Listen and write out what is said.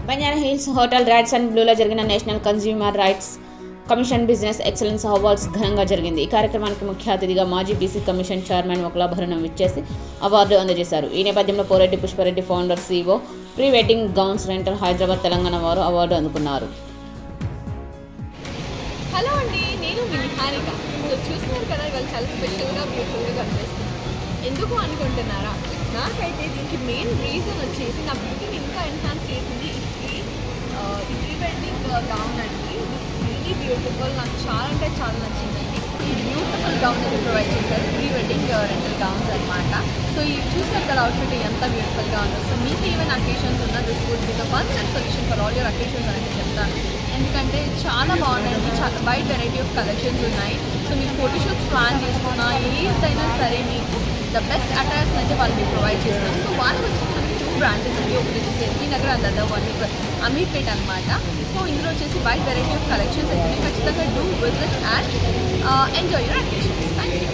Banjara hills hotel Radisson బ్లూలో జరిగిన national consumer rights commission business excellence awards ఘనంగా జరిగింది. ఈ కార్యక్రమానికి ముఖ్య అతిథిగా మాజీ బీసీ కమిషన్ చైర్మన్ ఒకలాభరణం విచ్చేసి అవార్డు అందజేశారు. ఈ నేపథ్యంలో Poreddy Pushpa Reddy founder CEO pre wedding gowns rental Hyderabad Telangana వారు అవార్డు అందుకున్నారు. హలో అండి, నేను మీ నిహారిక. సో చూస్తున్నారు కదా, ఇవాళ చాలా స్పెషల్గా బ్యూటిఫుల్గా కనిపిస్తుంది. ఎందుకు అనుకుంటున్నారా? నాకైతే దీనికి మెయిన్ రీజన్ వచ్చేసి నా బ్యూటీని ఇంకా ఎన్హాన్స్ చేసింది ఈ ప్రీ వెడ్డింగ్ గౌన్ అండి. రియలీ బ్యూటిఫుల్, నాకు చాలా అంటే చాలా నచ్చిందండి. ఈ బ్యూటిఫుల్ గౌన్ అయితే ప్రొవైడ్ చేశారు, ప్రీ వెడ్డింగ్ రెంటల్ గౌన్స్ అనమాట. సో ఈ చూసారు కదా అవుట్ఫిట్ ఎంత బ్యూటిఫుల్గా ఉందో. సో మీకు ఈవెన్ అకేషన్స్ ఉన్న this would be the one and solution for all your occasions అనేది చెప్తాను. ఎందుకంటే చాలా బాగున్నాయండి, చాలా వైడ్ వెరైటీ ఆఫ్ కలెక్షన్స్ ఉన్నాయి. సో మీరు ఫోటోషూట్స్ ప్లాన్ చేసుకున్నా ఏదైనా సరే మీకు ద బెస్ట్ అటైర్స్ అయితే వాళ్ళు మీకు ప్రొవైడ్ చేస్తారు. సో వాళ్ళకి వచ్చేసి మనకి 2 బ్రాంచెస్ ఉంది. ఒకటి వచ్చేసి LB Nagar and other one is Ameerpet అనమాట. సో ఇందులో వచ్చేసి వైడ్ వెరైటీ ఆఫ్ కలెక్షన్స్ అయితే ఖచ్చితంగా do visit and enjoy your occasions. Thank you.